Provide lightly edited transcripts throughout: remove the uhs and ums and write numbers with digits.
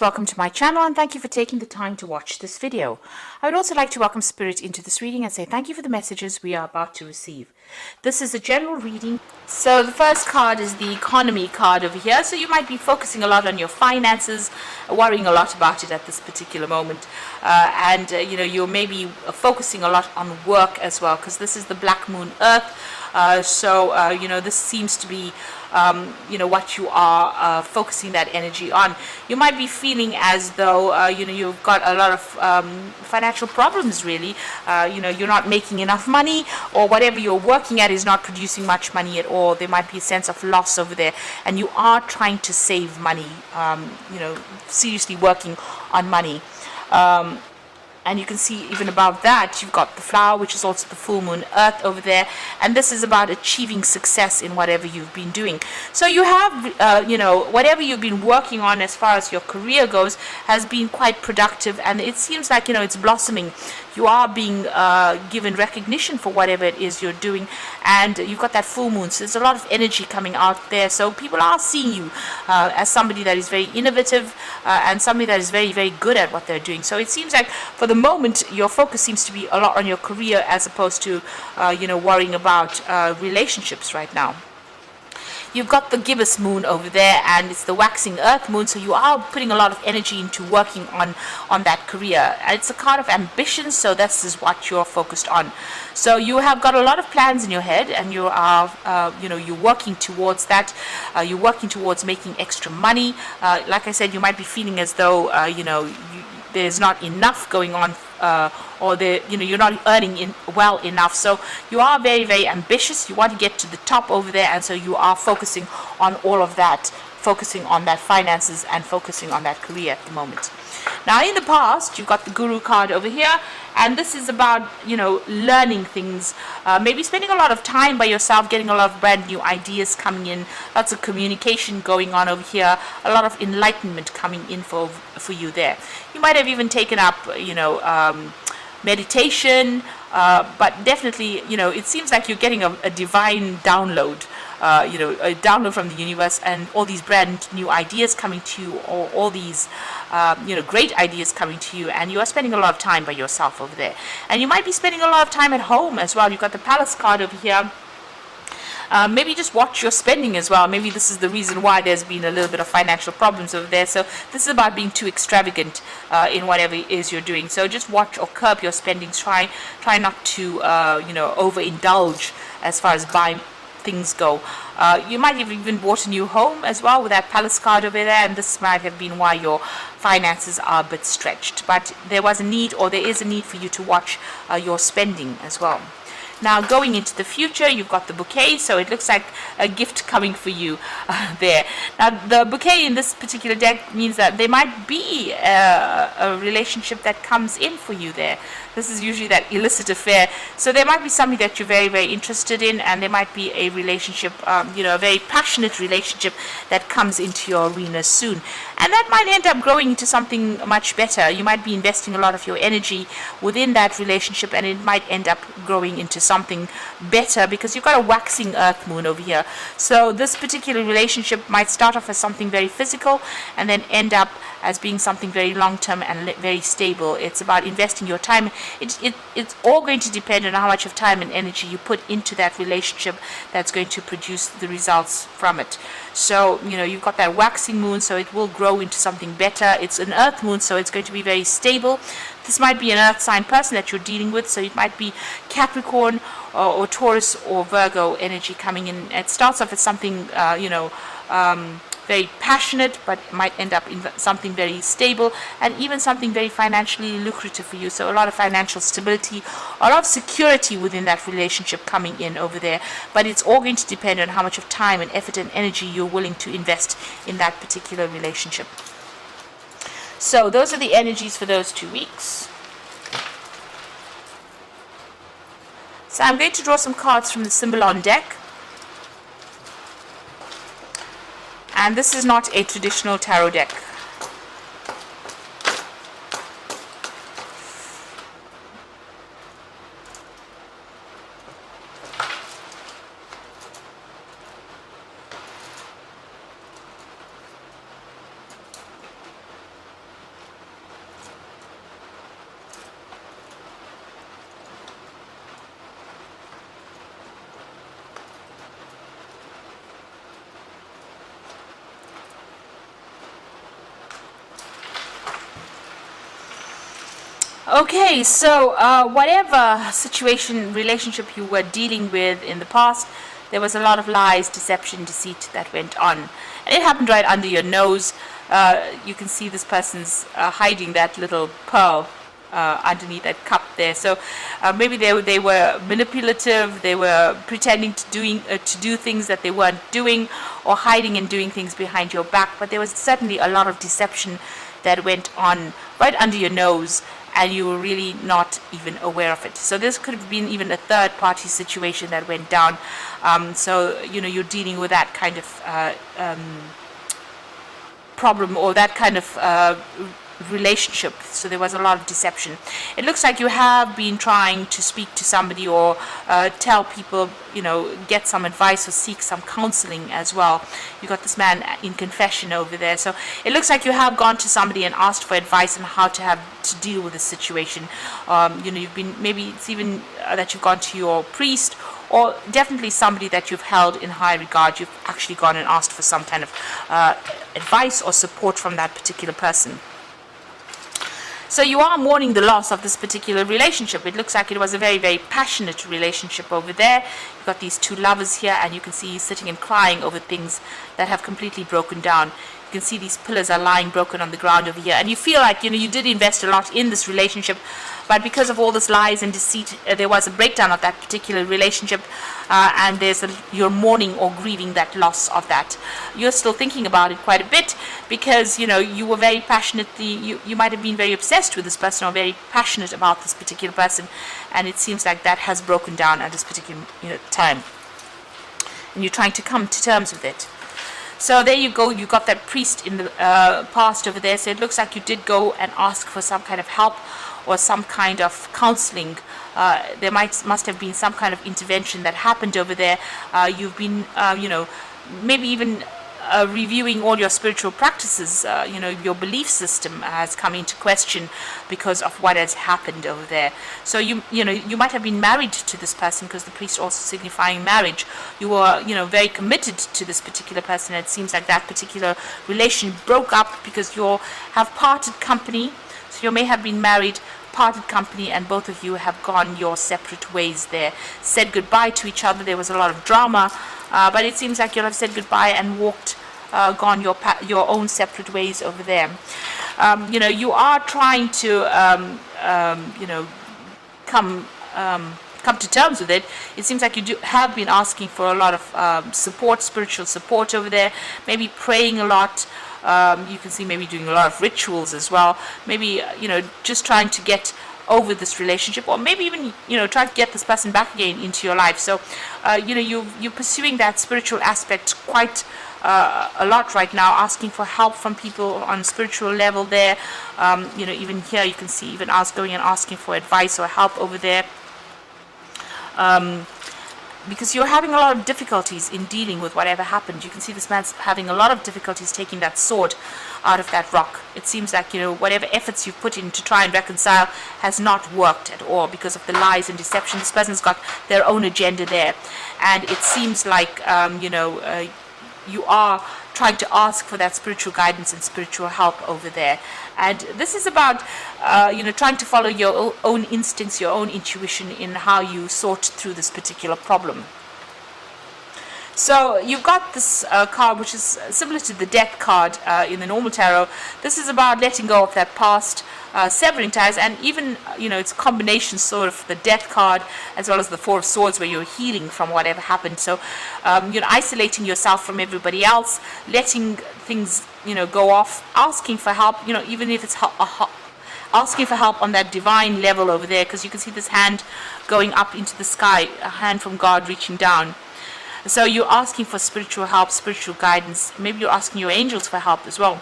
Welcome to my channel and thank you for taking the time to watch this video. I would also like to welcome Spirit into this reading and say thank you for the messages we are about to receive. This is a general reading. So the first card is the economy card over here. So you might be focusing a lot on your finances, worrying a lot about it at this particular moment. You're maybe focusing a lot on work as well, because this is the Black Moon Earth. This seems to be what you are focusing that energy on. You might be feeling as though you've got a lot of financial problems, really. You're not making enough money, or whatever you're working at is not producing much money at all. There might be a sense of loss over there, and you are trying to save money, seriously working on money. And you can see even above that, you've got the flower, which is also the full moon earth over there. And this is about achieving success in whatever you've been doing. So you have, whatever you've been working on as far as your career goes has been quite productive. And it seems like, it's blossoming. You are being given recognition for whatever it is you're doing. And you've got that full moon. So there's a lot of energy coming out there. So people are seeing you as somebody that is very innovative and somebody that is very, very good at what they're doing. So it seems like for the moment, your focus seems to be a lot on your career as opposed to, worrying about relationships right now. You've got the gibbous moon over there, and it's the waxing earth moon, so you are putting a lot of energy into working on that career. And it's a card of ambition, so this is what you're focused on. So you have got a lot of plans in your head, and you are, you're working towards that. You're working towards making extra money. Like I said, you might be feeling as though, there's not enough going on, or you're not earning well enough. So you are very, very ambitious. You want to get to the top over there, and so you are focusing on all of that, focusing on that finances and focusing on that career at the moment. Now, in the past, you've got the Guru card over here, and this is about, learning things, maybe spending a lot of time by yourself, getting a lot of brand new ideas coming in, lots of communication going on over here, a lot of enlightenment coming in for you there. You might have even taken up, meditation, but definitely, it seems like you're getting a divine download. A download from the universe, and all these brand new ideas coming to you, or all these, great ideas coming to you, and you are spending a lot of time by yourself over there. And you might be spending a lot of time at home as well. You've got the Palace card over here. Maybe just watch your spending as well. Maybe this is the reason why there's been a little bit of financial problems over there. So this is about being too extravagant in whatever it is you're doing. So just watch or curb your spending. Try not to, overindulge as far as buying things go. You might have even bought a new home as well with that Palace card over there, and this might have been why your finances are a bit stretched. But there was a need, or there is a need for you to watch your spending as well. Now, going into the future, you've got the bouquet, so it looks like a gift coming for you there. Now, the bouquet in this particular deck means that there might be a relationship that comes in for you there. This is usually that illicit affair. So there might be something that you're very, very interested in, and there might be a relationship, a very passionate relationship that comes into your arena soon. And that might end up growing into something much better. You might be investing a lot of your energy within that relationship, and it might end up growing into something better, because you've got a waxing earth moon over here. So this particular relationship might start off as something very physical and then end up as being something very long-term and very stable. It's about investing your time. It's all going to depend on how much of time and energy you put into that relationship that's going to produce the results from it. So, you've got that waxing moon, so it will grow into something better. It's an earth moon, so it's going to be very stable. This might be an earth sign person that you're dealing with, so it might be Capricorn or Taurus or Virgo energy coming in. It starts off as something, very passionate, but might end up in something very stable and even something very financially lucrative for you. So a lot of financial stability, a lot of security within that relationship coming in over there. But it's all going to depend on how much of time and effort and energy you're willing to invest in that particular relationship. So those are the energies for those 2 weeks. So I'm going to draw some cards from the Symbolon deck. And this is not a traditional tarot deck. Okay, so whatever situation, relationship you were dealing with in the past, there was a lot of lies, deception, deceit that went on. And it happened right under your nose. You can see this person's hiding that little pearl underneath that cup there. So maybe they were manipulative, they were pretending to do things that they weren't doing, or hiding and doing things behind your back. But there was certainly a lot of deception that went on right under your nose, and you were really not even aware of it. So this could have been even a third party situation that went down. So you're dealing with that kind of problem, or that kind of relationship. So there was a lot of deception. It looks like you have been trying to speak to somebody, or tell people, get some advice or seek some counseling as well. You got this man in confession over there. So it looks like you have gone to somebody and asked for advice on how to deal with this situation. You've been, maybe it's even that you've gone to your priest, or definitely somebody that you've held in high regard. You've actually gone and asked for some kind of advice or support from that particular person. So you are mourning the loss of this particular relationship. It looks like it was a very, very passionate relationship over there. You've got these two lovers here, and you can see he's sitting and crying over things that have completely broken down. You can see these pillars are lying broken on the ground over here, and you feel like you did invest a lot in this relationship, but because of all this lies and deceit, there was a breakdown of that particular relationship, and you're mourning or grieving that loss of that. You're still thinking about it quite a bit, because you were very passionately, you might have been very obsessed with this person, or very passionate about this particular person, and it seems like that has broken down at this particular time, and you're trying to come to terms with it. So there you go, you got that priest in the past over there. So it looks like you did go and ask for some kind of help or some kind of counseling. There must have been some kind of intervention that happened over there. You've been, maybe even reviewing all your spiritual practices. Your belief system has come into question because of what has happened over there. So you might have been married to this person, because the priest also signifying marriage. You were very committed to this particular person. It seems like that particular relation broke up because you have parted company. So you may have been married, parted company, and both of you have gone your separate ways there, said goodbye to each other. There was a lot of drama, but it seems like you'll have said goodbye and gone your own separate ways over there. You are trying to come to terms with it. It seems like you have been asking for a lot of support, spiritual support over there, maybe praying a lot. You can see maybe doing a lot of rituals as well, maybe just trying to get over this relationship, or maybe even try to get this person back again into your life. So you're pursuing that spiritual aspect quite a lot right now, asking for help from people on a spiritual level there. Even here you can see even going and asking for advice or help over there, because you're having a lot of difficulties in dealing with whatever happened. You can see this man's having a lot of difficulties taking that sword out of that rock. It seems like whatever efforts you've put in to try and reconcile has not worked at all because of the lies and deception. This person's got their own agenda there, and it seems like you are trying to ask for that spiritual guidance and spiritual help over there. And this is about trying to follow your own instincts, your own intuition in how you sort through this particular problem. So you've got this card, which is similar to the Death card in the normal tarot. This is about letting go of that past, severing ties, and even it's a combination sort of the Death card as well as the Four of Swords, where you're healing from whatever happened. So isolating yourself from everybody else, letting things go off, asking for help, even if it's asking for help on that divine level over there, because you can see this hand going up into the sky, a hand from God reaching down. So you're asking for spiritual help, spiritual guidance. Maybe you're asking your angels for help as well.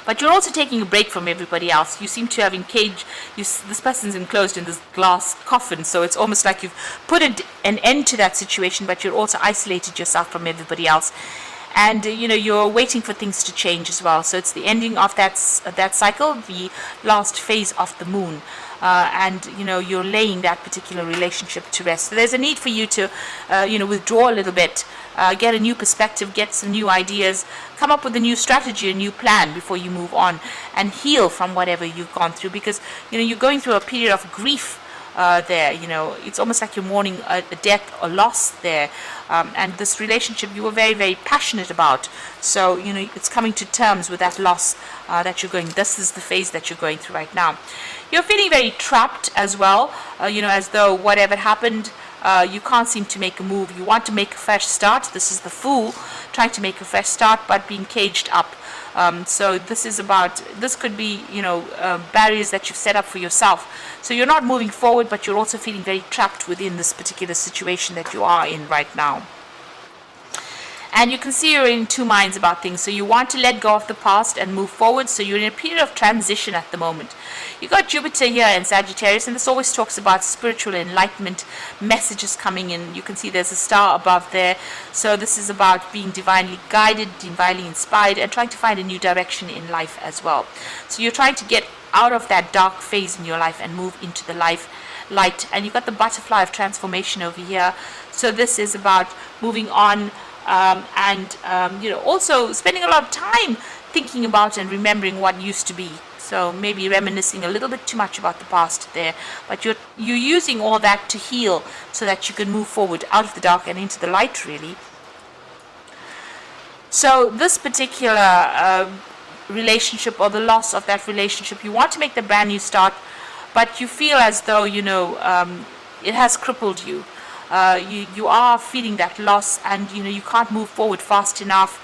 But you're also taking a break from everybody else. You seem to have this person's enclosed in this glass coffin, so it's almost like you've put an end to that situation, but you're also isolated yourself from everybody else. And you're waiting for things to change as well. So it's the ending of that cycle, the last phase of the moon. And you're laying that particular relationship to rest. So there's a need for you to withdraw a little bit get a new perspective, get some new ideas, come up with a new strategy, a new plan before you move on and heal from whatever you've gone through, because you're going through a period of grief there. It's almost like you're mourning a death or loss there, and this relationship you were very, very passionate about, so it's coming to terms with that loss that you're going. This is the phase that you're going through right now. You're feeling very trapped as well, as though whatever happened, you can't seem to make a move. You want to make a fresh start. This is the Fool, trying to make a fresh start but being caged up. So this could be barriers that you've set up for yourself. So you're not moving forward, but you're also feeling very trapped within this particular situation that you are in right now. And you can see you're in two minds about things. So you want to let go of the past and move forward. So you're in a period of transition at the moment. You got Jupiter here in Sagittarius, and this always talks about spiritual enlightenment messages coming in. You can see there's a star above there. So this is about being divinely guided, divinely inspired, and trying to find a new direction in life as well. So you're trying to get out of that dark phase in your life and move into the light. And you've got the butterfly of transformation over here. So this is about moving on. Also spending a lot of time thinking about and remembering what used to be. So maybe reminiscing a little bit too much about the past there, but you're using all that to heal so that you can move forward out of the dark and into the light, really. So this particular relationship, or the loss of that relationship, you want to make the brand new start, but you feel as though it has crippled you. You are feeling that loss, and you can't move forward fast enough.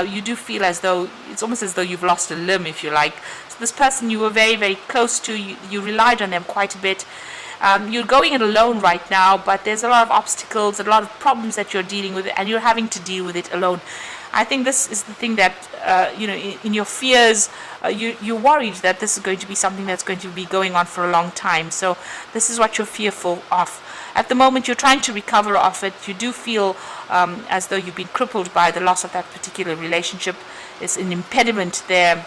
You do feel as though it's almost as though you've lost a limb, if you like. So this person you were very, very close to, you relied on them quite a bit. You're going it alone right now, but there's a lot of obstacles, a lot of problems that you're dealing with, and you're having to deal with it alone. I think this is the thing that, in your fears, you're worried that this is going to be something that's going to be going on for a long time. So this is what you're fearful of. At the moment, you're trying to recover off it. You do feel as though you've been crippled by the loss of that particular relationship. It's an impediment there.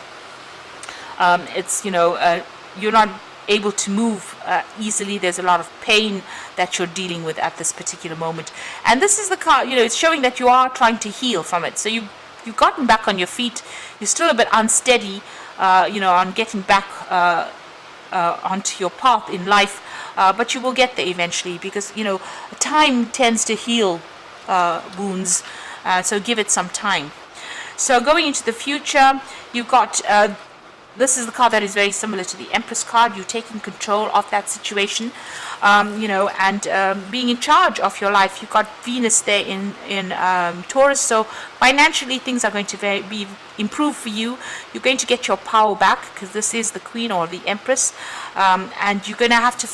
You're not able to move easily. There's a lot of pain that you're dealing with at this particular moment. And this is the card, it's showing that you are trying to heal from it. So you've gotten back on your feet. You're still a bit unsteady, on getting back onto your path in life. But you will get there eventually, because time tends to heal wounds, so give it some time. So going into the future, you've got this is the card that is very similar to the Empress card. You're taking control of that situation, and being in charge of your life. You've got Venus there in Taurus, so financially things are going to be improved for you. You're going to get your power back, because this is the Queen or the Empress, and you're going to have to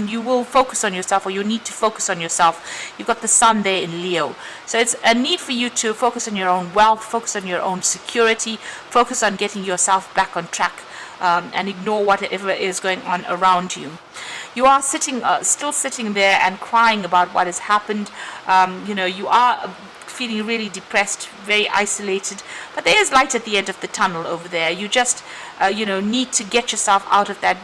you will focus on yourself, or you need to focus on yourself. You've got the Sun there in Leo, so it's a need for you to focus on your own wealth, focus on your own security, focus on getting yourself back on track, and ignore whatever is going on around you. You are still sitting there and crying about what has happened. You are feeling really depressed, very isolated, but there is light at the end of the tunnel over there. You just need to get yourself out of that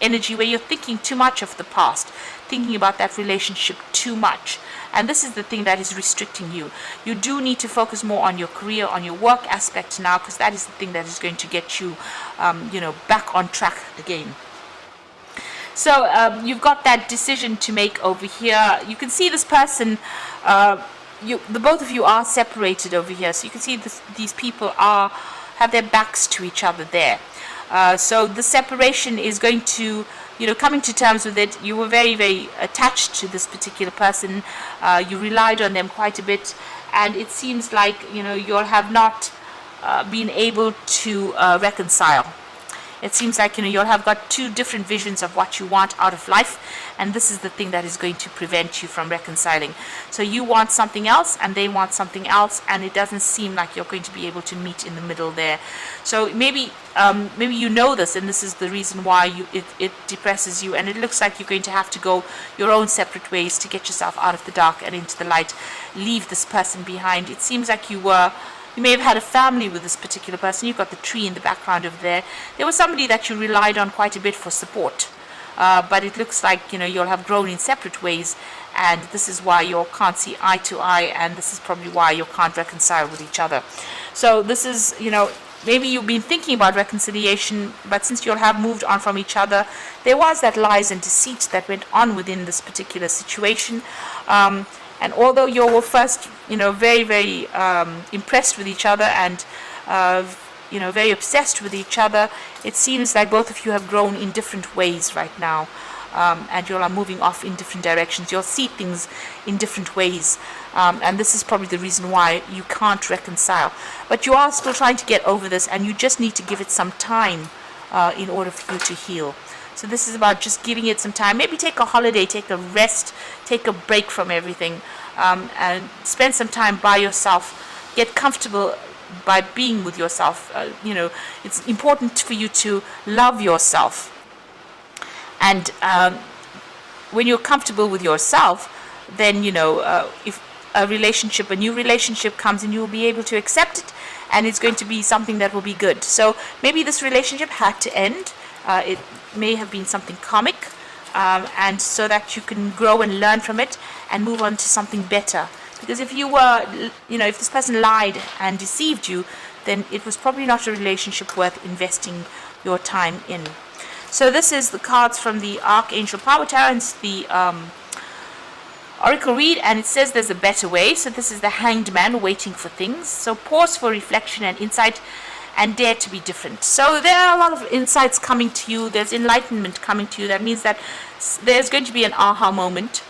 energy where you're thinking too much of the past, thinking about that relationship too much, and this is the thing that is restricting you. You do need to focus more on your career, on your work aspect now, because that is the thing that is going to get you back on track again. So you've got that decision to make over here. You can see this person, the both of you are separated over here, so you can see these people have their backs to each other there. So the separation is going to, coming to terms with it. You were very, very attached to this particular person. You relied on them quite a bit, and it seems like you all have not been able to reconcile. It seems like you'll have got two different visions of what you want out of life, and this is the thing that is going to prevent you from reconciling. So you want something else and they want something else, and it doesn't seem like you're going to be able to meet in the middle there. So maybe this, and this is the reason why it depresses you, and it looks like you're going to have to go your own separate ways to get yourself out of the dark and into the light. Leave this person behind. It seems like you may have had a family with this particular person. You've got the tree in the background over there. There was somebody that you relied on quite a bit for support. But it looks like, you'll have grown in separate ways, and this is why you can't see eye to eye, and this is probably why you can't reconcile with each other. So this is, maybe you've been thinking about reconciliation, but since you'll have moved on from each other, there was that lies and deceit that went on within this particular situation. And although you were first, very, very impressed with each other and, very obsessed with each other, it seems like both of you have grown in different ways right now. And you all are moving off in different directions. You'll see things in different ways. And this is probably the reason why you can't reconcile. But you are still trying to get over this, and you just need to give it some time in order for you to heal. So this is about just giving it some time. Maybe take a holiday, take a rest, take a break from everything, and spend some time by yourself. Get comfortable by being with yourself. It's important for you to love yourself. And when you're comfortable with yourself, then, if a new relationship comes in, you'll be able to accept it, and it's going to be something that will be good. So maybe this relationship had to end. It may have been something comic, and so that you can grow and learn from it and move on to something better. Because if you were, if this person lied and deceived you, then it was probably not a relationship worth investing your time in. So this is the cards from the Archangel Power Tarot, and it's the Oracle read, and it says there's a better way. So this is the Hanged Man waiting for things. So pause for reflection and insight, and dare to be different. So there are a lot of insights coming to you. There's enlightenment coming to you. That means that there's going to be an aha moment.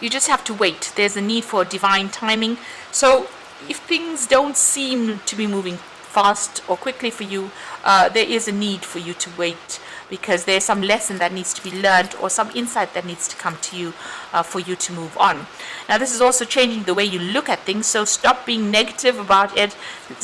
You just have to wait. There's a need for divine timing. So if things don't seem to be moving fast or quickly for you, there is a need for you to wait, because there's some lesson that needs to be learned or some insight that needs to come to you for you to move on. Now this is also changing the way you look at things, so stop being negative about it.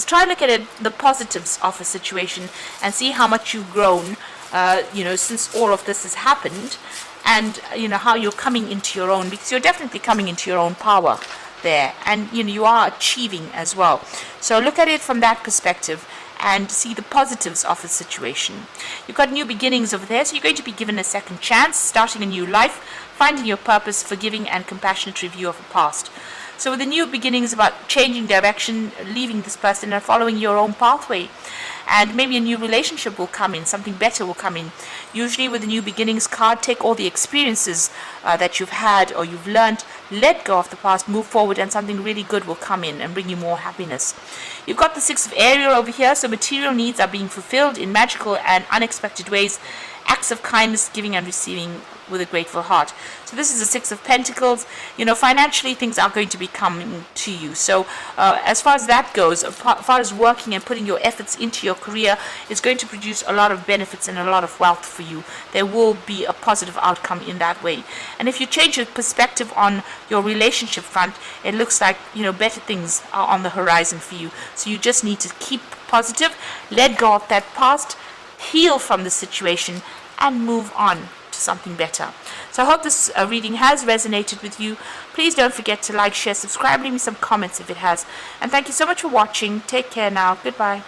Try to look at the positives of a situation and see how much you've grown since all of this has happened, and how you're coming into your own, because you're definitely coming into your own power there, and you are achieving as well. So look at it from that perspective and see the positives of the situation. You've got new beginnings over there, so you're going to be given a second chance, starting a new life, finding your purpose, forgiving and compassionate review of the past. So with the new beginnings, about changing direction, leaving this person and following your own pathway. And maybe a new relationship will come in, something better will come in. Usually with the new beginnings card, take all the experiences that you've had or you've learned, let go of the past, move forward, and something really good will come in and bring you more happiness. You've got the Six of Ariel over here, so material needs are being fulfilled in magical and unexpected ways. Acts of kindness, giving and receiving with a grateful heart. So this is the Six of Pentacles. Financially things are going to be coming to you. So as far as that goes, as far as working and putting your efforts into your career, it's going to produce a lot of benefits and a lot of wealth for you. There will be a positive outcome in that way. And if you change your perspective on your relationship front, it looks like better things are on the horizon for you. So you just need to keep positive, let go of that past, heal from the situation, and move on to something better. So I hope this reading has resonated with you. Please don't forget to like, share, subscribe, leave me some comments if it has. And thank you so much for watching. Take care now. Goodbye.